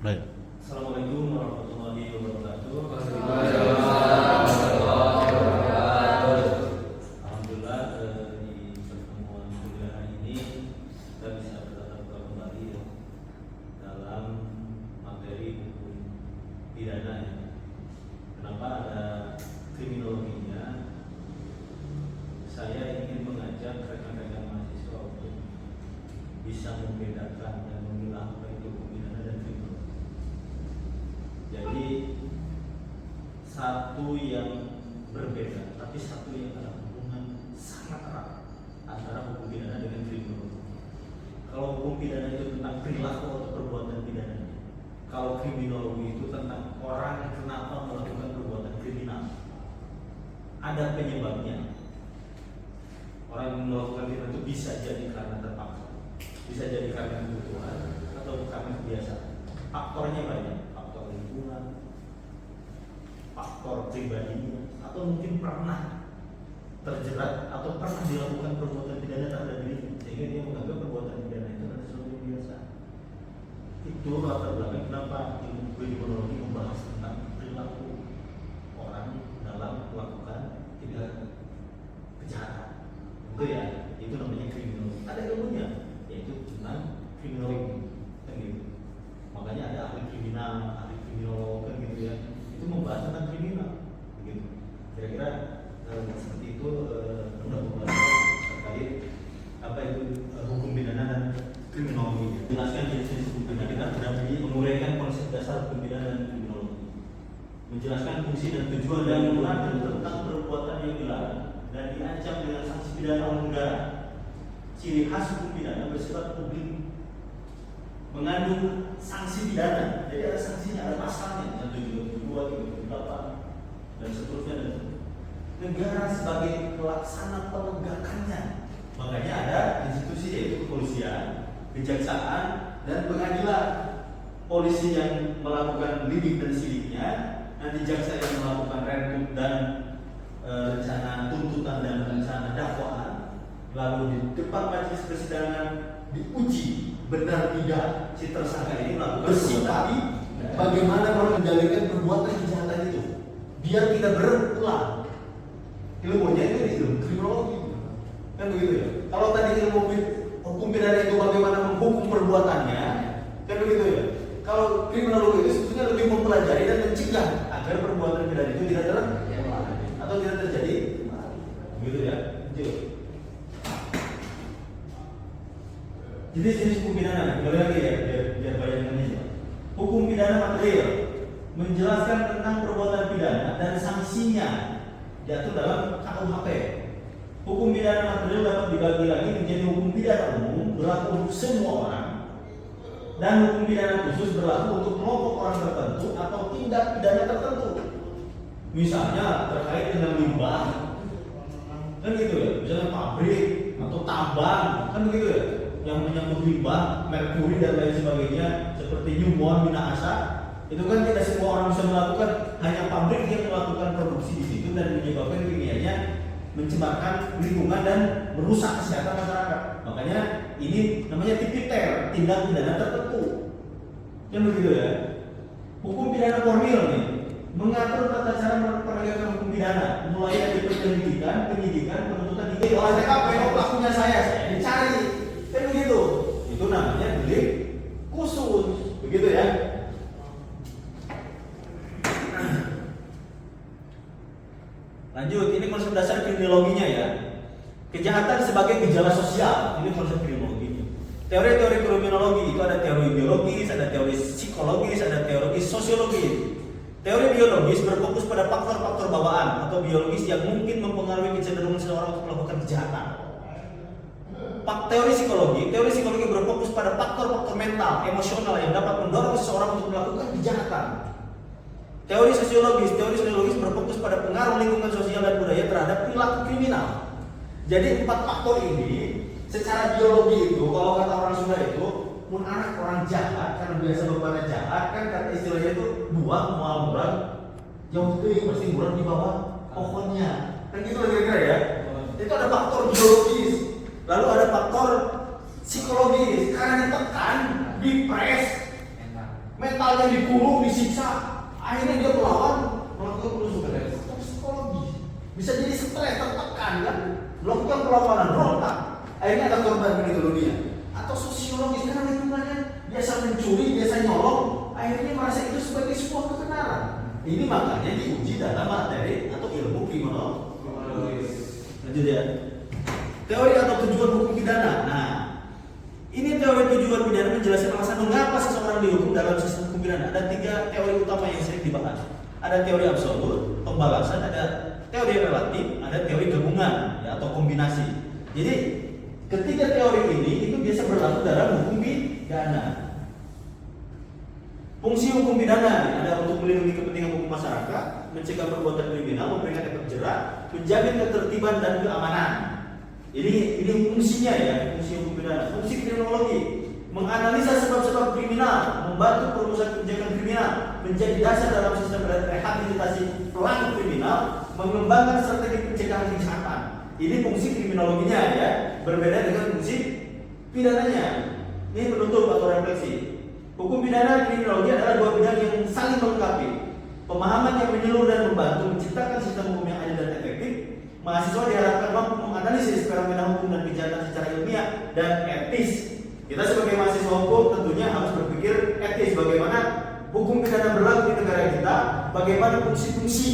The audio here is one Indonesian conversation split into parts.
Baik. Assalamualaikum warahmatullahi wabarakatuh. Alhamdulillah di pertemuan kuliah hari ini kita bisa bertatap muka kembali ya, dalam materi hukum pidana ya. Kenapa ada kriminologinya? Saya ingin mengajak rekan-rekan mahasiswa untuk bisa membedakan dan memilah apa itu hukum pidana dan kriminologi. Jadi satu yang berbeda, tapi satu yang ada hubungan sangat erat antara hukum pidana dengan kriminologi. Kalau hukum pidana itu tentang perilaku atau perbuatan pidananya, kalau kriminologi itu tentang orang kenapa melakukan perbuatan kriminal, ada penyebabnya. Orang yang melakukan kriminal itu bisa jadi karena terpaksa, bisa jadi karena kebutuhan atau karena kebiasaan. Faktornya banyak, faktor lingkungan, faktor pribadinya, atau mungkin pernah terjerat atau pernah dilakukan perbuatan pidana terhadap dirinya, sehingga dia menganggap perbuatan pidana itu adalah sesuatu yang biasa. Itu latar belakang kenapa ilmu kriminologi membahas tentang perilaku orang dalam melakukan kejahatan. Itu ya, itu namanya kriminologi. Ada ilmunya, yaitu tentang kriminologi, kan gitu. Makanya ada ahli kriminal, ahli kriminolog, kan gitu ya. Itu membahas tentang kriminal, begitu. Kira-kira seperti itu mudah pembahasan terkait apa itu hukum pidana dan kriminologi. Jelaskan jenis-jenis hukum pidana, kita sedang menguraikan konsep dasar hukum pidana dan kriminologi. Menjelaskan fungsi dan tujuan dan mengatur tentang perbuatan yang dilarang dan diancam dengan sanksi pidana oleh negara. Ciri khas hukum pidana bersifat publik, mengandung sanksi pidana. Jadi ada sanksinya, ada pasalnya, 172, 378 dan seterusnya dan seterusnya. Negara sebagai pelaksana penegakannya. Makanya ada institusi yaitu kepolisian, kejaksaan, dan pengadilan. Polisi yang melakukan lidik dan sidiknya, nanti jaksa yang melakukan rekrut dan rencana tuntutan dan rencana dakwaan. Lalu di depan majelis persidangan diuji benar tidak si tersangka ini melakukan tapi bagaimana kalau menjalankan perbuatan kejahatan itu biar tidak berulang. Ilmunya itu di ilmu kriminologi, kan begitu ya. Kalau tadi ilmu hukum pidana itu bagaimana menghukum perbuatannya, kan begitu ya. Kalau kriminologi itu sebetulnya lebih mempelajari dan mencegah agar perbuatan pidana itu tidak terulang atau tidak terjadi, begitu ya. Jadi jenis hukum pidana, kembali lagi ya, biar bayangannya ya. Hukum pidana material menjelaskan tentang perbuatan pidana dan sanksinya, jatuh dalam KUHP. Hukum pidana material dapat dibagi lagi menjadi hukum pidana umum berlaku untuk semua orang, dan hukum pidana khusus berlaku untuk kelompok orang tertentu atau tindak pidana tertentu. Misalnya terkait dengan limbah, kan gitu ya, misalnya pabrik atau tambang, kan begitu ya, yang menyangkut limbah, merkuri dan lain sebagainya, seperti nyumbon, minahasa, itu kan tidak semua orang bisa melakukan, hanya pabrik yang melakukan produksi di situ dan menyebabkan kimianya mencemarkan lingkungan dan merusak kesehatan masyarakat. Makanya ini namanya tipiter, tindak pidana tertentu. Kan begitu ya. Hukum pidana formil nih, mengatur tata cara penegakan hukum pidana, mulai dari penyelidikan, penyidikan, penuntutan hingga olah TKP. Pelakunya saya dicari. Kan begitu. Itu namanya delik khusus, begitu ya. Lanjut, ini konsep dasar kriminologinya ya. Kejahatan sebagai gejala sosial, ini konsep kriminologinya. Teori-teori kriminologi itu ada teori biologis, ada teori psikologis, ada teori sosiologis. Teori biologis berfokus pada faktor-faktor bawaan atau biologis yang mungkin mempengaruhi kecenderungan seseorang untuk melakukan kejahatan. Teori psikologi berfokus pada faktor-faktor mental, emosional yang dapat mendorong seseorang untuk melakukan kejahatan. Teori sosiologis berfokus pada pengaruh lingkungan sosial dan budaya terhadap perilaku kriminal. Jadi 4 faktor ini secara biologi itu, kalau kata orang Sunda itu, mun anak orang jahat karena biasa bapaknya jahat, kan kata istilahnya itu buah mual murah, jauh itu pasti murah di bawah pohonnya. Kan gitu kira-kira ya. Itu ada faktor biologis. Lalu ada faktor psikologis, karena ditekan, dipres, mentalnya dikurung, disiksa, akhirnya dia melawan, melakukan penusukan. Faktor psikologi bisa jadi stres, tertekan kan, melakukan perlawanan, berontak, akhirnya ada korban meninggal dunia. Atau sosiologis karena lingkungannya biasa mencuri, biasa nyolong, akhirnya merasa itu sebagai sebuah kebenaran. Ini makanya diuji dalam materi atau ilmu kriminologi. Lanjut ya. Teori atau tujuan hukum pidana. Nah, ini teori tujuan pidana menjelaskan alasan mengapa seseorang dihukum dalam sistem hukum pidana. Ada 3 teori utama yang sering dibahas. Ada teori absolut, pembalasan, ada teori relatif, ada teori gabungan ya, atau kombinasi. Jadi ketiga teori ini itu biasa berlaku dalam hukum pidana. Fungsi hukum pidana ada untuk melindungi kepentingan hukum masyarakat, mencegah perbuatan kriminal, memberikan efek jerak, menjamin ketertiban dan keamanan. Ini fungsinya ya, fungsi hukum pidana. Fungsi kriminologi menganalisa sebab-sebab kriminal, membantu perumusan kebijakan kriminal, menjadi dasar dalam sistem rehabilitasi pelaku kriminal, mengembangkan strategi pencegahan kejahatan. Ini fungsi kriminologinya ya, berbeda dengan fungsi pidananya. Ini penutup atau refleksi. Hukum pidana dan kriminologi adalah 2 bidang yang saling melengkapi. Pemahaman yang menyeluruh dan membantu menciptakan sistem hukum yang adil dan efektif. Mahasiswa diharapkan mampu menganalisis fenomena hukum dan kejahatan secara ilmiah dan etis. Kita sebagai mahasiswa hukum tentunya harus berpikir etis, bagaimana hukum pidana berlaku di negara kita, bagaimana fungsi-fungsi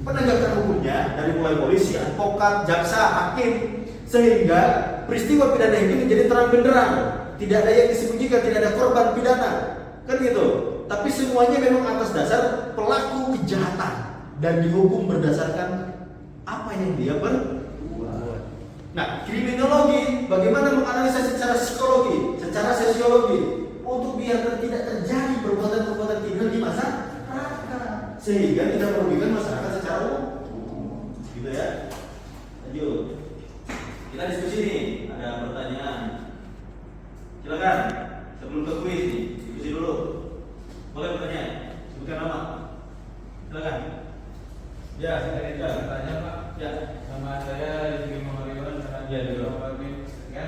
penegakan hukumnya dari mulai polisi, advokat, jaksa, hakim, sehingga peristiwa pidana itu menjadi terang benderang. Tidak ada yang disembunyikan, tidak ada korban pidana, kan gitu. Tapi semuanya memang atas dasar pelaku kejahatan dan dihukum berdasarkan apa yang dia perbuat. Nah, kriminologi bagaimana menganalisa secara psikologi, secara sosiologi untuk biar tidak terjadi perbuatan-perbuatan kriminal di masyarakat, sehingga tidak merugikan masyarakat secara umum. Gitu ya. Lanjut. Kita diskusi nih, ada pertanyaan. Silakan, sebelum ke kuis nih, diskusi dulu. Boleh bertanya? Sebutkan nama. Silakan. Ya, saya ingin bertanya Pak. Ya. Nama saya Rizky Muhammad Ya, dulu. Ya,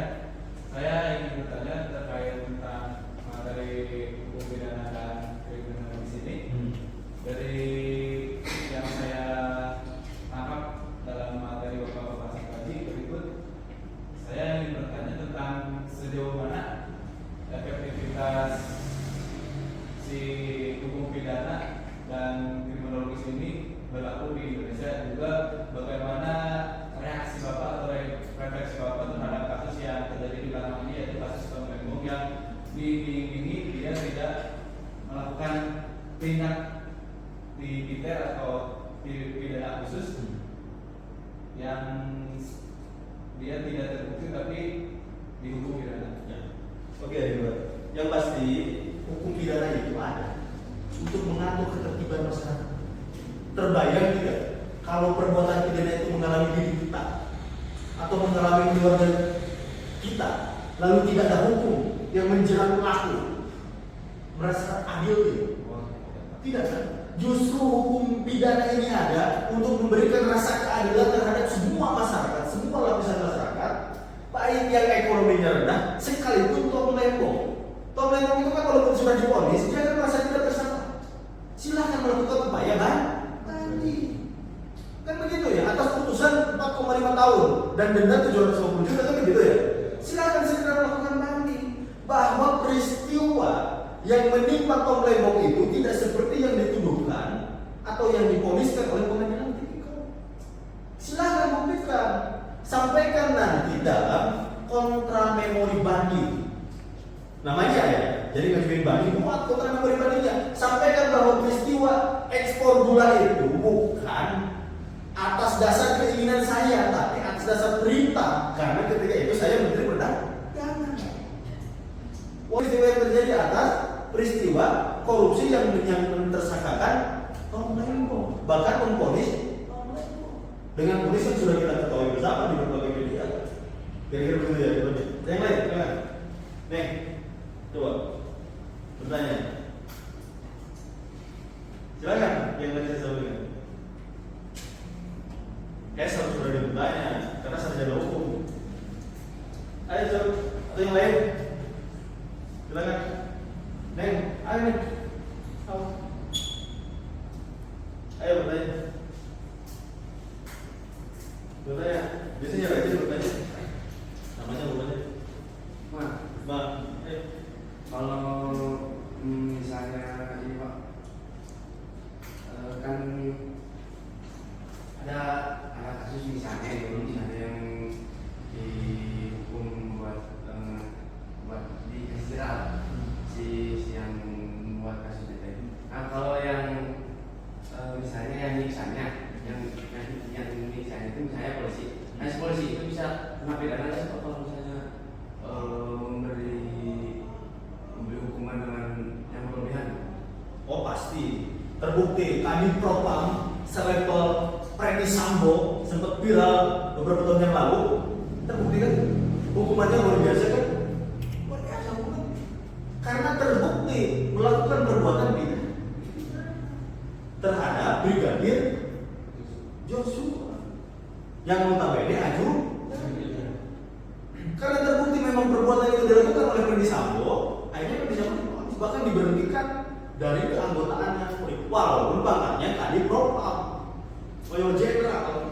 saya ingin bertanya terkait tentang materi hukum pidana dan kriminal di sini. Dari yang saya tangkap dalam materi Bapak tadi berikut, saya ingin bertanya tentang sejauh mana efektivitas si hukum pidana dan kriminologis ini berlaku di Indonesia, juga bagaimana reaksi Bapak atau refleksi Bapak terhadap kasus yang terjadi di belakangan ini, yaitu kasus Tom Lembong yang diiming-imingi dia tidak melakukan tindak pidana atau pidana khusus yang dia tidak terbukti tapi dihukum pidana. Ya. Oke, yang pasti hukum pidana itu ada untuk mengatur ketertiban masyarakat. Terbayang tidak kalau perbuatan pidana itu mengalami diri kita atau mengalami keluarga kita, lalu tidak ada hukum yang menjerat pelaku, merasa adil tidak? Tidak kan? Justru hukum pidana ini ada untuk memberikan rasa keadilan terhadap semua masyarakat, semua lapisan masyarakat, baik yang ekonominya rendah, sekalipun Tom Lembong. Tom Lembong itu kan walaupun sudah divonis, dia kan merasa tidak bersalah. Silahkan melakukan upaya banding. Kan begitu ya, atas putusan 4,5 tahun dan denda 750 juta kan begitu ya. Silahkan segera melakukan banding bahwa peristiwa yang menimpa Tom Lembong itu tidak seperti yang dituduhkan atau yang diponiskan oleh pengadilan tipikor. Silahkan buktikan, sampaikan nanti dalam kontra memori banding. Namanya ya, jadi ngajuin banding, muat kontra memori bandingnya. Sampaikan bahwa peristiwa ekspor gula itu bukan atas dasar keinginan saya, tapi atas dasar perintah. Karena ketika itu saya menteri perdagangan. Peristiwa yang terjadi atas peristiwa korupsi yang mentersangkakan Tom Lembong, bahkan memponis Tom Lembong dengan ponis yang sudah kita ketahui bersama di berbagai media. Kira-kira begitu ya. Yang lain, silakan. Nih, coba bertanya. Silakan yang tadi saya sampaikan. Kayak sudah ada bertanya karena sarjana hukum. Ayo coba, atau yang lain. Silakan. Neng, ayo nih. Ayo bertanya. Bertanya. Biasanya rajin bertanya. Namanya bertanya. Bang. Kalau misalnya ini Pak, kan ada kasus misalnya yang dihukum buat dikasih jerat si yang buat kasus itu. Nah kalau yang misalnya yang nyiksanya, yang nyiksanya itu misalnya polisi. Nah si polisi itu bisa kena pidana nggak sih Pak, kalau misalnya memberi hukuman dengan yang berlebihan? Oh pasti. Terbukti Kadif Propam selevel Freddy Sambo sempat viral beberapa tahun yang lalu. Terbukti kan hukumannya luar biasa kan? Luar biasa hukuman. Karena terbukti melakukan perbuatan pidana terhadap Brigadir Joshua yang notabene aju. Karena terbukti memang perbuatan itu dilakukan oleh Freddy Sambo, akhirnya Freddy Sambo bahkan diberhentikan dari keanggotaannya, walaupun pangkatnya Kadif Propam, Mayor Jenderal.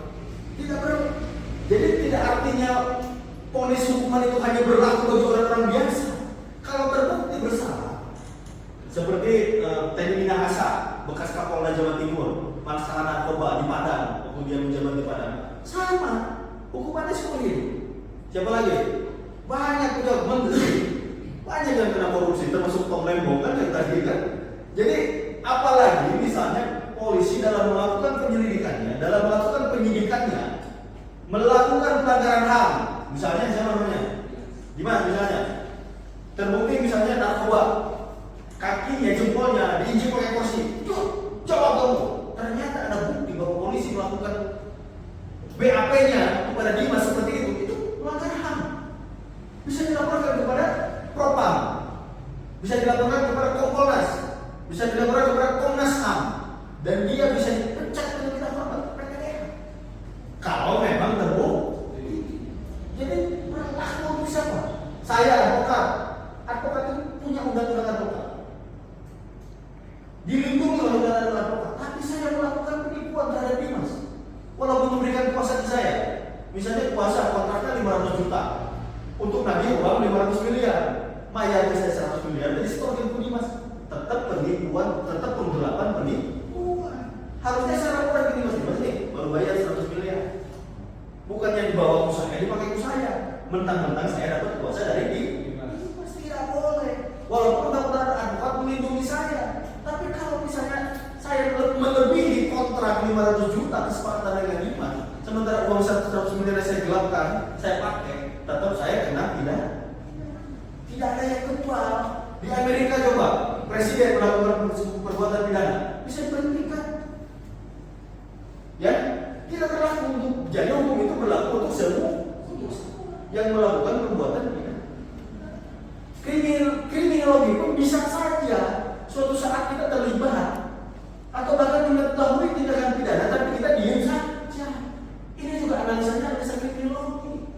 Jadi tidak artinya vonis hukuman itu hanya berlaku bagi orang-orang biasa. Kalau terbukti bersalah, seperti Teddy Minahasa, bekas Kapolda Jawa Timur, masalah narkoba di Padang, waktu dia menjabat di Padang, sama hukumannya seperti itu. Siapa lagi? Banyak udah menteri, banyak yang kena korupsi, termasuk Tom Lembong kan yang tadi kan. Jadi apalagi misalnya polisi dalam melakukan penyelidikannya, dalam melakukan penyidikannya, melakukan pelanggaran HAM, misalnya siapa namanya? Gimana misalnya? Terbukti misalnya narkoba, kakinya, jempolnya diinjek pakai kursi. Coba kamu, ternyata ada bukti bahwa polisi melakukan BAP-nya kepada Dimas seperti itu melanggar HAM. Bisa dilaporkan kepada Propam, bisa dilaporkan kepada Kompolnas, bisa dilaporkan kepada Komnas HAM, dan dia bisa dipecat dengan tidak hormat PTDH. Kalau memang terbukti. Jadi berlaku untuk siapa? Saya advokat itu punya undang-undang advokat, dilindungi oleh undang-undang advokat. Tapi saya melakukan penipuan terhadap Dimas, walaupun memberikan kuasa ke saya. Misalnya kuasa kontraknya 500 juta untuk nagih uang 500 miliar, mayarnya saya 100 miliar, jadi setor ke Dimas. Tetap penipuan, tetap penggelapan penipuan. Harusnya saya laporan ke Dimas nih, baru bayar 100 miliar. Bukannya dibawa ke saya, dipakai ke saya. Mentang-mentang saya dapat kuasa dari Dimas, tidak boleh. Walaupun undang-undang advokat melindungi saya, tapi kalau misalnya saya melebihi kontrak 500 juta kesepakatan dengan Dimas, sementara uang 100 miliar saya gelapkan, saya pakai, tetap saya kena pidana. Tidak ada yang kebal. Di Amerika coba, presiden melakukan perbuatan pidana, bisa diberhentikan. Ya, tidak berlaku untuk, jadi hukum itu berlaku untuk semua yang melakukan perbuatan pidana. Kriminologi pun bisa saja suatu saat kita terlibat atau bahkan mengetahui tindakan pidana, tapi kita diam saja. Ini juga analisanya ada kriminologi.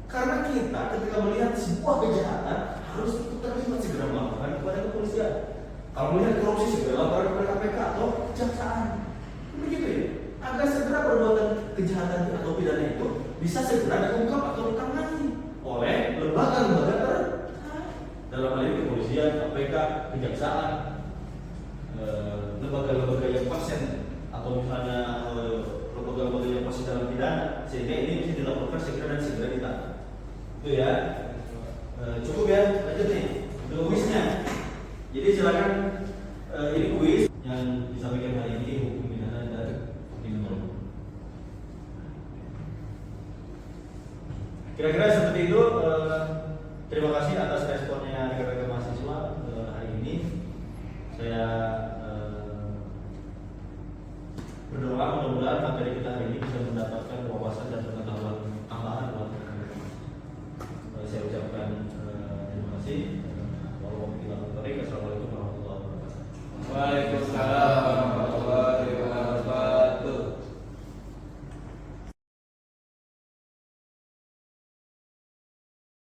Karena kita ketika melihat sebuah kejahatan harus ikut terlibat, segera melaporkan kepada kepolisian. Kalau melihat korupsi segera laporan kepada KPK atau kejaksaan. Begitu ya. Agar segera perbuatan kejahatan atau pidana itu bisa segera diungkap atau ditangani oleh lembaga-lembaga terkait. Dalam hal ini kepolisian, KPK, kejaksaan, lembaga-lembaga yang konsen atau misalnya lembaga-lembaga yang masih dalam pidana, sehingga ini bisa dilaporkan segera dan segera ditangani. Itu ya. Cukup ya, lanjut nih untuk kuisnya. Jadi silakan, ini kuis yang disampaikan hari ini, hukum pidana dan kriminologi. Kira-kira seperti itu. Terima kasih atas responnya rekan-rekan mahasiswa hari ini. Saya berdoa mudah-mudahan materi kita hari ini bisa mendapatkan wawasan dan pengetahuan tambahan buat saya ucapkan terima kasih. Walaupun kita